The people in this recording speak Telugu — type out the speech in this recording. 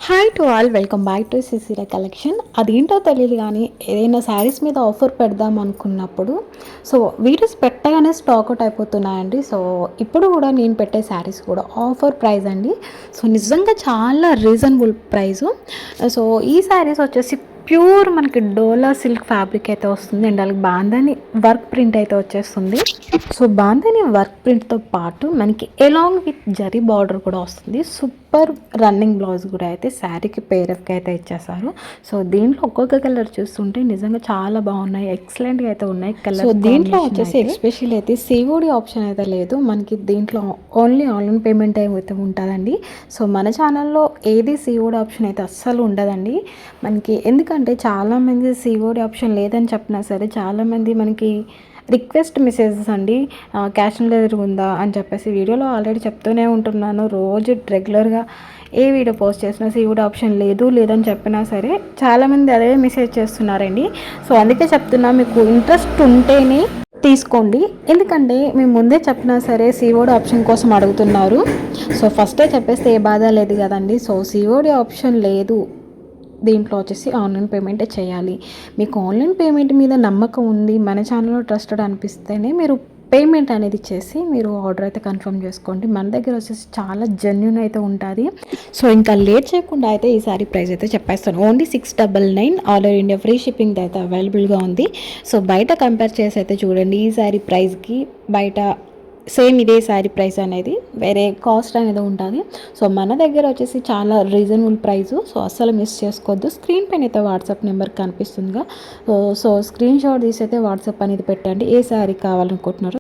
Hi to all, welcome back to సిసిరా collection. అదేంటో తెలియదు కానీ ఏదైనా శారీస్ మీద ఆఫర్ పెడదాం అనుకున్నప్పుడు వీడియోస్ పెట్టగానే స్టాక్ అవుట్ అయిపోతున్నాయండి. ఇప్పుడు కూడా నేను పెట్టే శారీస్ కూడా ఆఫర్ ప్రైస్ అండి. నిజంగా చాలా రీజనబుల్ ప్రైజు. ఈ శారీస్ వచ్చేసి ప్యూర్ మనకి డోలా సిల్క్ ఫ్యాబ్రిక్ అయితే వస్తుంది అండ్ అలాగే బాందని వర్క్ ప్రింట్ అయితే వచ్చేస్తుంది. బాందని వర్క్ ప్రింట్తో పాటు మనకి ఎలాంగ్ విత్ జరీ బార్డర్ కూడా వస్తుంది. సూపర్ రన్నింగ్ బ్లౌజ్ కూడా అయితే శారీకి పేరఫ్కి అయితే ఇచ్చేసారు. దీంట్లో ఒక్కొక్క కలర్ చూస్తుంటే నిజంగా చాలా బాగున్నాయి, ఎక్సలెంట్గా అయితే ఉన్నాయి కలర్. దీంట్లో వచ్చేసి ఎస్పెషల్ అయితే సిఓడి ఆప్షన్ అయితే లేదు మనకి. దీంట్లో ఓన్లీ ఆన్లైన్ పేమెంట్ అయితే ఉంటుందండి. మన ఛానల్లో ఏది సిఓడి ఆప్షన్ అయితే అస్సలు ఉండదండి మనకి. ఎందుకంటే చాలామంది సిఓడి ఆప్షన్ లేదని చెప్పినా సరే చాలామంది మనకి రిక్వెస్ట్ మెసేజెస్ అండి, క్యాష్ ఆన్ డెలివరీ ఉందా అని చెప్పేసి వీడియోలో ఆల్రెడీ చెప్తూనే ఉంటున్నాను. రోజు రెగ్యులర్గా ఏ వీడియో పోస్ట్ చేసినా సిఓడి ఆప్షన్ లేదని చెప్పినా సరే చాలామంది అదే మెసేజ్ చేస్తున్నారండి. అందుకే చెప్తున్నా, మీకు ఇంట్రెస్ట్ ఉంటేనే తీసుకోండి. ఎందుకంటే మేము ముందే చెప్పినా సరే సిఓడి ఆప్షన్ కోసం అడుగుతున్నారు. ఫస్టే చెప్పేస్తే ఏ బాధ లేదు కదండి. సిఓడి ఆప్షన్ లేదు, దీంట్లో వచ్చేసి ఆన్లైన్ పేమెంటే చేయాలి. మీకు ఆన్లైన్ పేమెంట్ మీద నమ్మకం ఉంది, మన ఛానల్లో ట్రస్టెడ్ అనిపిస్తేనే మీరు పేమెంట్ అనేది చేసి మీరు ఆర్డర్ అయితే కన్ఫర్మ్ చేసుకోండి. మన దగ్గర వచ్చేసి చాలా జెన్యూన్ అయితే ఉంటుంది. ఇంకా లేట్ చేయకుండా అయితే ఈ సారీ ప్రైస్ అయితే చెప్పేస్తాను. Only 699 all over India free shipping అయితే అవైలబుల్గా ఉంది. బయట కంపేర్ చేసి అయితే చూడండి, ఈ సారీ ప్రైస్కి బయట సేమ్ ఇదే శారీ ప్రైస్ అనేది వేరే కాస్ట్ అనేది ఉంటుంది. మన దగ్గర వచ్చేసి చాలా రీజనబుల్ ప్రైజు. అస్సలు మిస్ చేసుకోవద్దు. స్క్రీన్ పైన అయితే వాట్సాప్ నెంబర్ కనిపిస్తుందిగా, స్క్రీన్ షాట్ తీసి అయితే వాట్సాప్ అనేది పెట్టండి ఏ శారీ కావాలనుకుంటున్నారో.